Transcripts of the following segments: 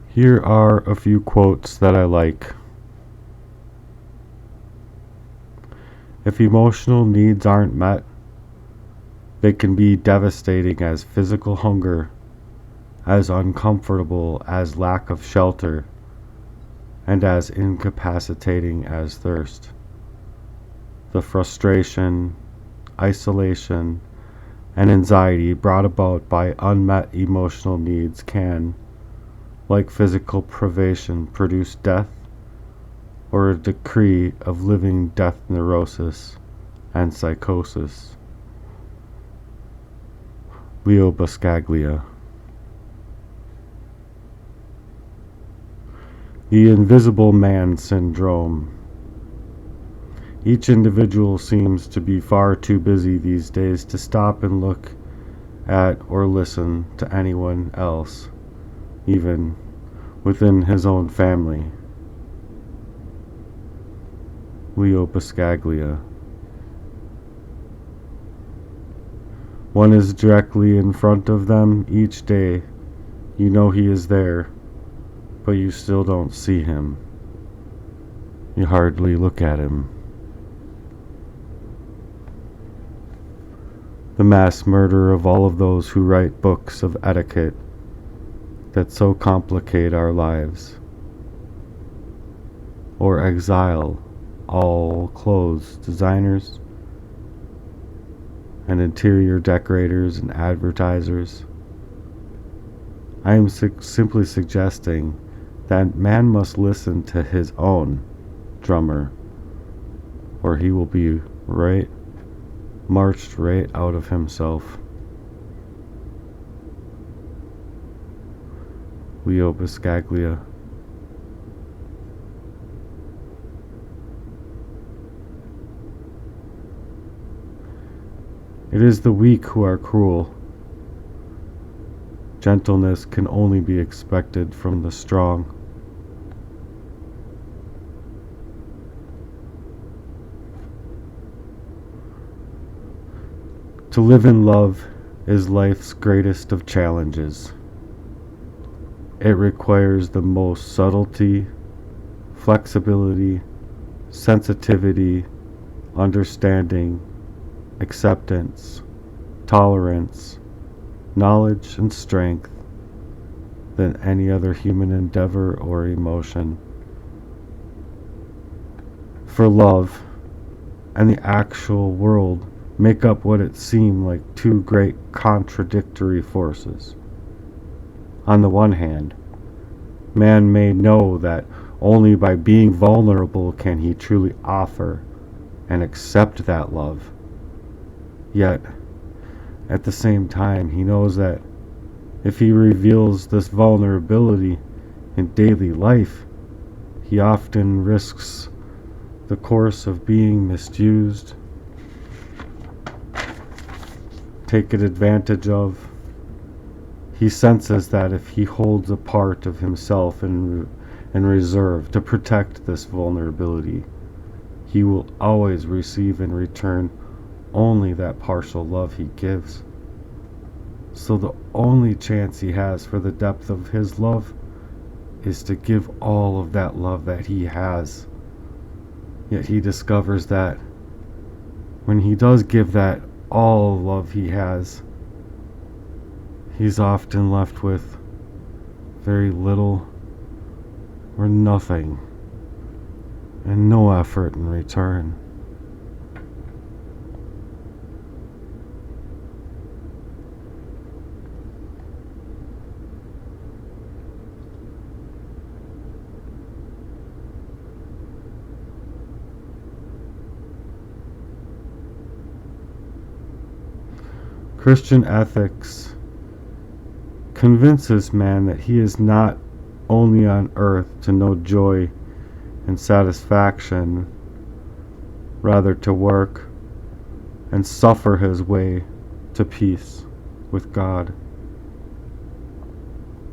Here are a few quotes that I like. If emotional needs aren't met, they can be devastating as physical hunger, as uncomfortable as lack of shelter, and as incapacitating as thirst. The frustration, isolation, and anxiety brought about by unmet emotional needs can, like physical privation, produce death or a decree of living death neurosis and psychosis. Leo Buscaglia. The Invisible Man Syndrome. Each individual seems to be far too busy these days to stop and look at or listen to anyone else, even within his own family. Leo Buscaglia. One is directly in front of them each day. You know he is there, but you still don't see him. You hardly look at him. The mass murder of all of those who write books of etiquette that so complicate our lives, or exile all clothes designers and interior decorators and advertisers. I am simply suggesting that man must listen to his own drummer, or he will be marched right out of himself. Leo Buscaglia. It is the weak who are cruel. Gentleness can only be expected from the strong. To live in love is life's greatest of challenges. It requires the most subtlety, flexibility, sensitivity, understanding, acceptance, tolerance, knowledge, and strength than any other human endeavor or emotion. For love and the actual world make up what it seem like two great contradictory forces. On the one hand, man may know that only by being vulnerable can he truly offer and accept that love. Yet, at the same time, he knows that if he reveals this vulnerability in daily life, he often risks the course of being misused, taken advantage of. He senses that if he holds a part of himself in reserve to protect this vulnerability, he will always receive in return only that partial love he gives. So the only chance he has for the depth of his love is to give all of that love that he has. Yet he discovers that when he does give that all love he has, he's often left with very little or nothing, and no effort in return. Christian ethics convinces man that he is not only on earth to know joy and satisfaction, rather to work and suffer his way to peace with God.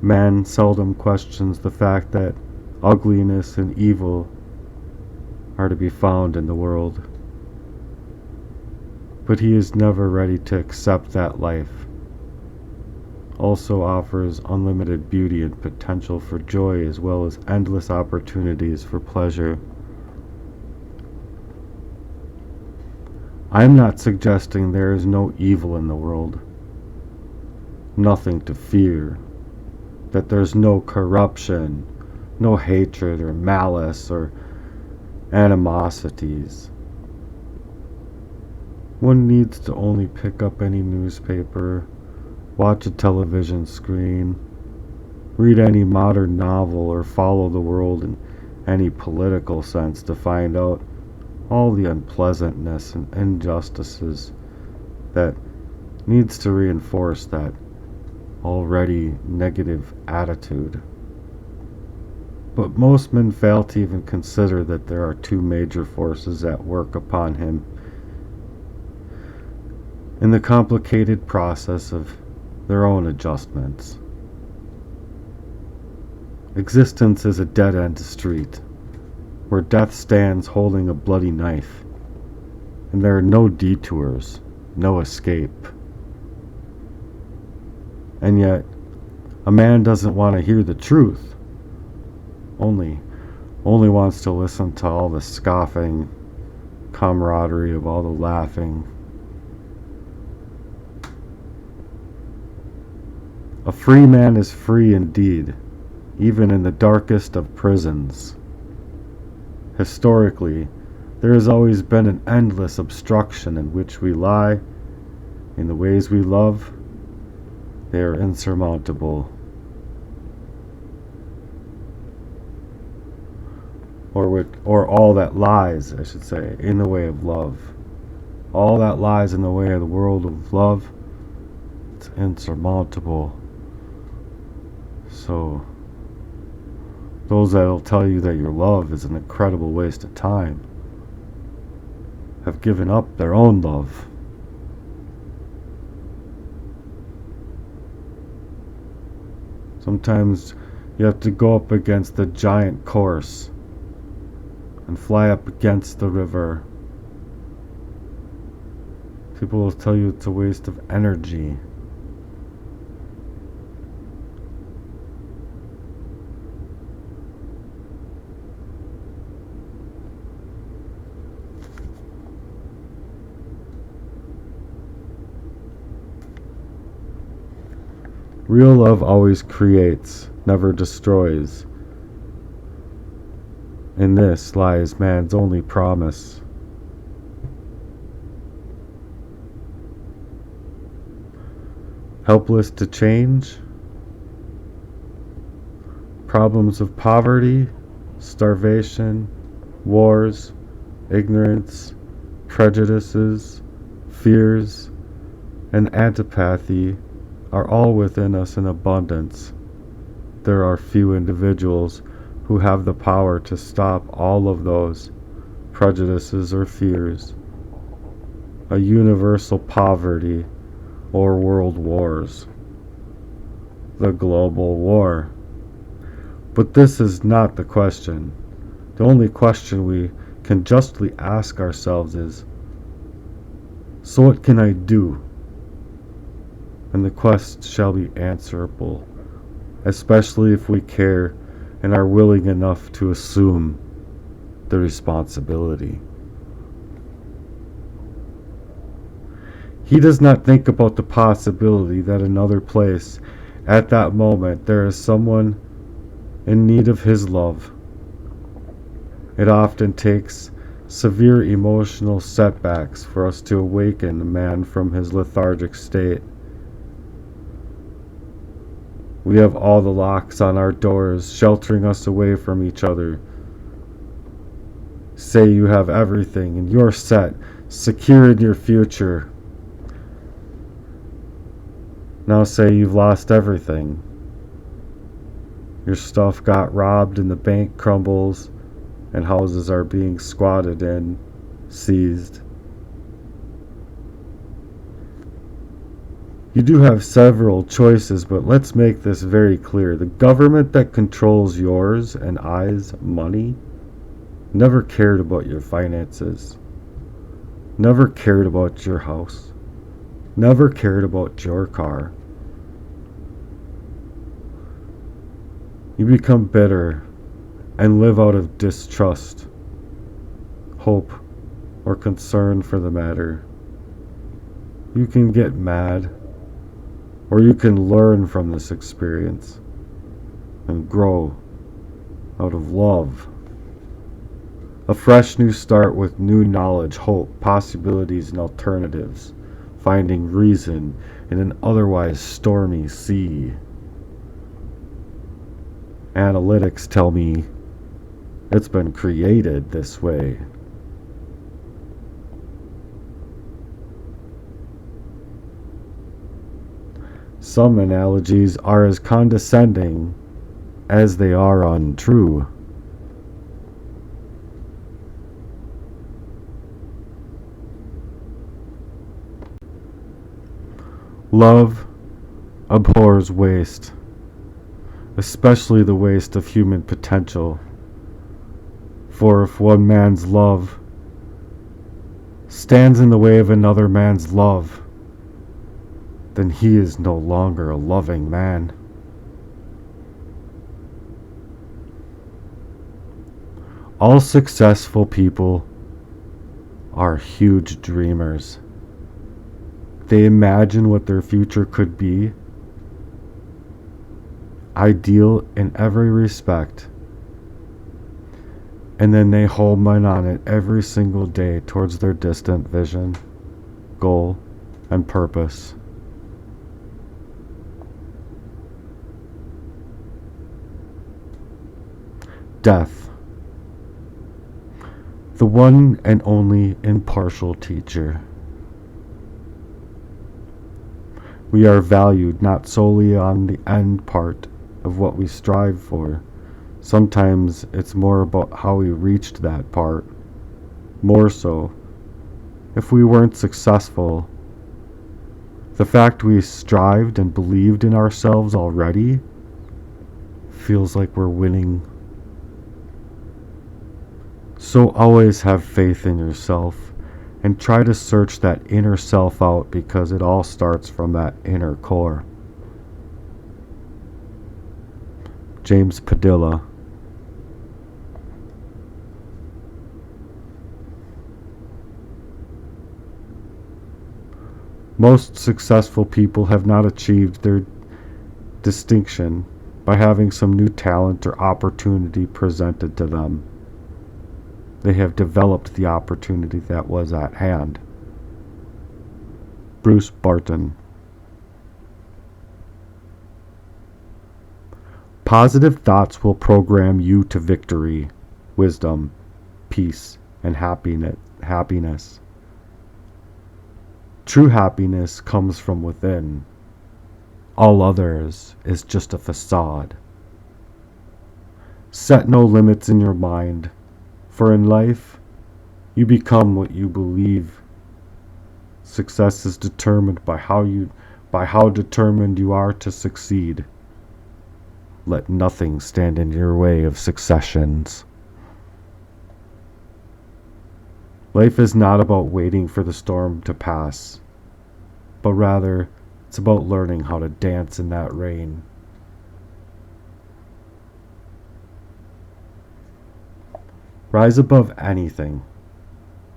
Man seldom questions the fact that ugliness and evil are to be found in the world, but he is never ready to accept that life, also offers unlimited beauty and potential for joy as well as endless opportunities for pleasure. I am not suggesting there is no evil in the world, nothing to fear, that there's no corruption, no hatred or malice or animosities. One needs to only pick up any newspaper, watch a television screen, read any modern novel, or follow the world in any political sense to find out all the unpleasantness and injustices that needs to reinforce that already negative attitude. But most men fail to even consider that there are two major forces at work upon him in the complicated process of their own adjustments. Existence is a dead-end street where death stands holding a bloody knife, and there are no detours, no escape. And yet, a man doesn't want to hear the truth, only wants to listen to all the scoffing, camaraderie of all the laughing. A free man is free indeed, even in the darkest of prisons. Historically, there has always been an endless obstruction in which we lie, in the ways we love. They are insurmountable. Or all that lies, I should say, in the way of love. All that lies in the way of the world of love, it's insurmountable. So, those that'll tell you that your love is an incredible waste of time have given up their own love. Sometimes you have to go up against the giant course and fly up against the river. People will tell you it's a waste of energy. Real love always creates, never destroys. In this lies man's only promise. Helpless to change, problems of poverty, starvation, wars, ignorance, prejudices, fears, and antipathy are all within us in abundance. There are few individuals who have the power to stop all of those prejudices or fears. A universal poverty or world wars. The global war. But this is not the question. The only question we can justly ask ourselves is, so what can I do? And the quest shall be answerable, especially if we care and are willing enough to assume the responsibility. He does not think about the possibility that another place, at that moment, there is someone in need of his love. It often takes severe emotional setbacks for us to awaken a man from his lethargic state. We have all the locks on our doors, sheltering us away from each other. Say you have everything and you're set, secure in your future. Now say you've lost everything. Your stuff got robbed and the bank crumbles and houses are being squatted in, seized. You do have several choices, but let's make this very clear. The government that controls yours and I's money never cared about your finances, never cared about your house, never cared about your car. You become bitter and live out of distrust, hope, or concern for the matter. You can get mad, or you can learn from this experience and grow out of love. A fresh new start with new knowledge, hope, possibilities, and alternatives, finding reason in an otherwise stormy sea. Analytics tell me it's been created this way. Some analogies are as condescending as they are untrue. Love abhors waste, especially the waste of human potential. For if one man's love stands in the way of another man's love, then he is no longer a loving man. All successful people are huge dreamers. They imagine what their future could be, ideal in every respect, and then they home in on it every single day towards their distant vision, goal, and purpose. Death, the one and only impartial teacher. We are valued not solely on the end part of what we strive for. Sometimes it's more about how we reached that part. More so, if we weren't successful, the fact we strived and believed in ourselves already feels like we're winning. So always have faith in yourself and try to search that inner self out, because it all starts from that inner core. James Padilla. Most successful people have not achieved their distinction by having some new talent or opportunity presented to them. They have developed the opportunity that was at hand. Bruce Barton. Positive thoughts will program you to victory, wisdom, peace, and happiness. True happiness comes from within. All others is just a facade. Set no limits in your mind, for in life, you become what you believe. Success is determined by how determined you are to succeed. Let nothing stand in your way of successions. Life is not about waiting for the storm to pass, but rather it's about learning how to dance in that rain. Rise above anything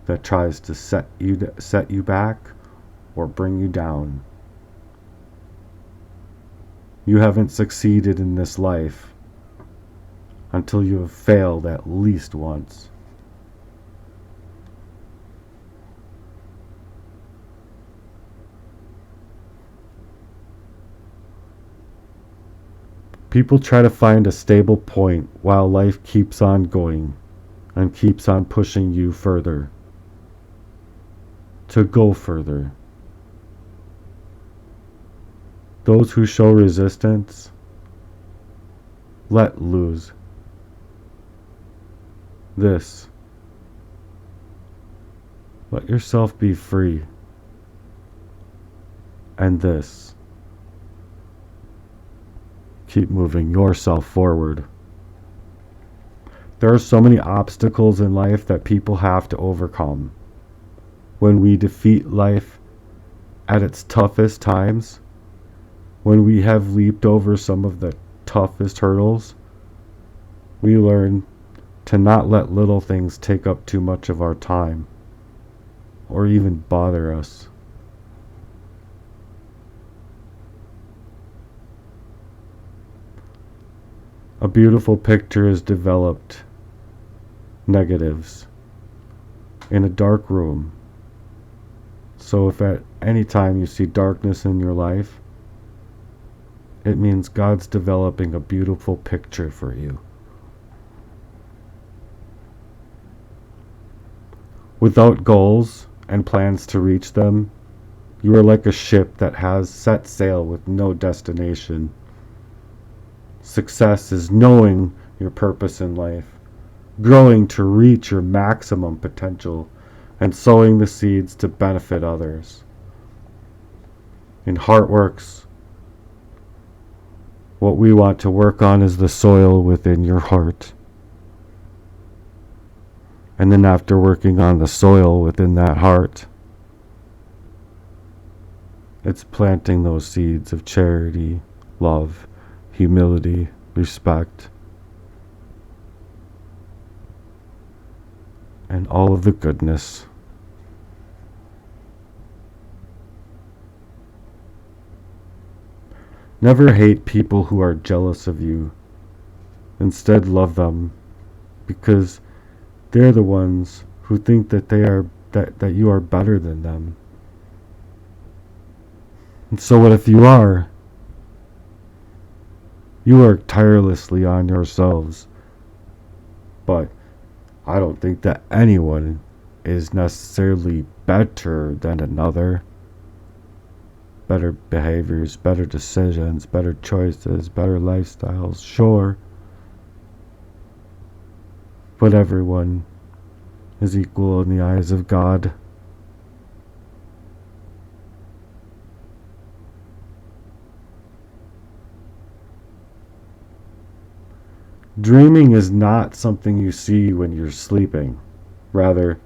that tries to set you back or bring you down. You haven't succeeded in this life until you have failed at least once. People try to find a stable point while life keeps on going and keeps on pushing you further, to go further. Those who show resistance, let loose. This. Let yourself be free. And this. Keep moving yourself forward. There are so many obstacles in life that people have to overcome. When we defeat life at its toughest times, when we have leaped over some of the toughest hurdles, We learn to not let little things take up too much of our time or even bother us. A beautiful picture is developed, negatives, in a dark room. So if at any time you see darkness in your life, it means God's developing a beautiful picture for you. Without goals and plans to reach them, you are like a ship that has set sail with no destination. Success is knowing your purpose in life, growing to reach your maximum potential, and sowing the seeds to benefit others. In Heartworks, what we want to work on is the soil within your heart. And then after working on the soil within that heart, it's planting those seeds of charity, love, humility, respect, and all of the goodness. Never hate people who are jealous of you. Instead, love them, because they're the ones who think that that you are better than them. And so what if you are? You work tirelessly on yourselves, but I don't think that anyone is necessarily better than another. Better behaviors, better decisions, better choices, better lifestyles, sure. But everyone is equal in the eyes of God. Dreaming is not something you see when you're sleeping. Rather,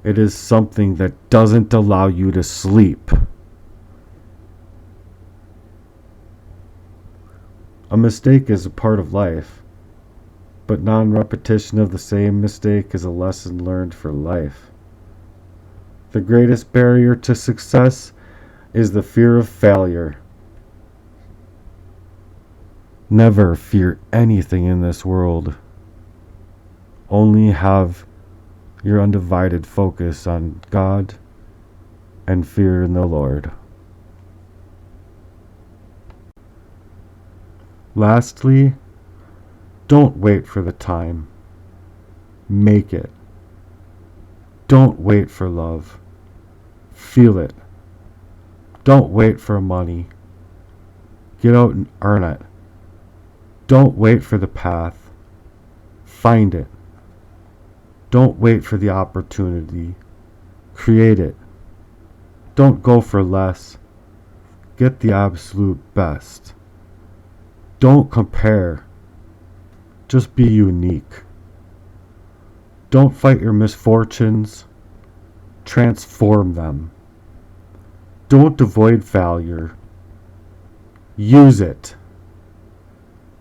it is something that doesn't allow you to sleep. A mistake is a part of life, but non-repetition of the same mistake is a lesson learned for life. The greatest barrier to success is the fear of failure. Never fear anything in this world. Only have your undivided focus on God and fear in the Lord. Lastly, don't wait for the time. Make it. Don't wait for love. Feel it. Don't wait for money. Get out and earn it. Don't wait for the path. Find it. Don't wait for the opportunity. Create it. Don't go for less. Get the absolute best. Don't compare. Just be unique. Don't fight your misfortunes. Transform them. Don't avoid failure. Use it.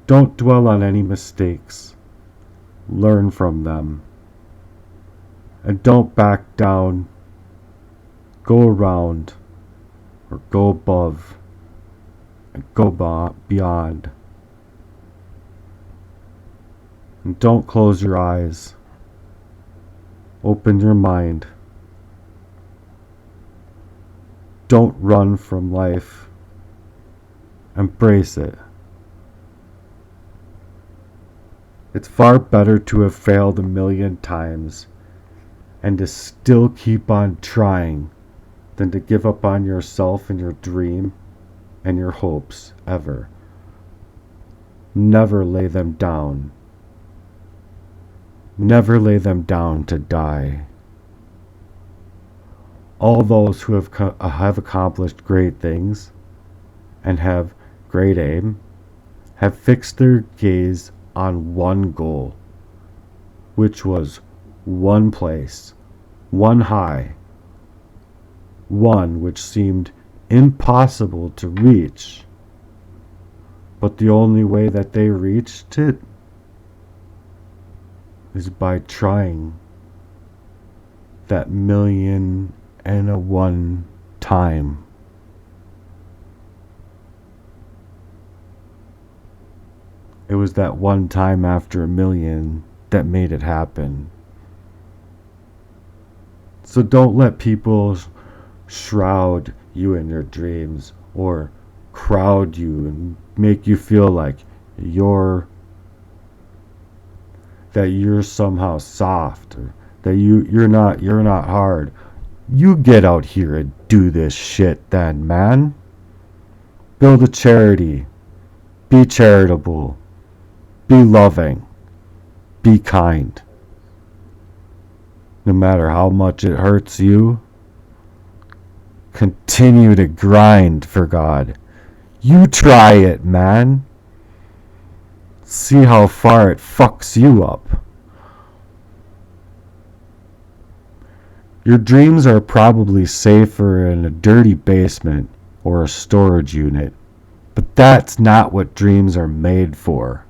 Don't dwell on any mistakes. Learn from them. And don't back down. Go around or go above and go beyond. And don't close your eyes. Open your mind. Don't run from life. Embrace it. It's far better to have failed 1,000,000 times and to still keep on trying than to give up on yourself and your dream and your hopes ever. Never lay them down. Never lay them down to die. All those who have accomplished great things and have great aim have fixed their gaze on one goal, which was one place, one high, one which seemed impossible to reach. But the only way that they reached it is by trying that 1,000,001 time. It was that one time after 1,000,000 that made it happen. So don't let people shroud you in your dreams or crowd you and make you feel like that you're somehow soft, or that you're not hard. You get out here and do this shit then, man. Build a charity. Be charitable. Be loving. Be kind. No matter how much it hurts you, continue to grind for God. You try it, man. See how far it fucks you up. Your dreams are probably safer in a dirty basement or a storage unit, but that's not what dreams are made for.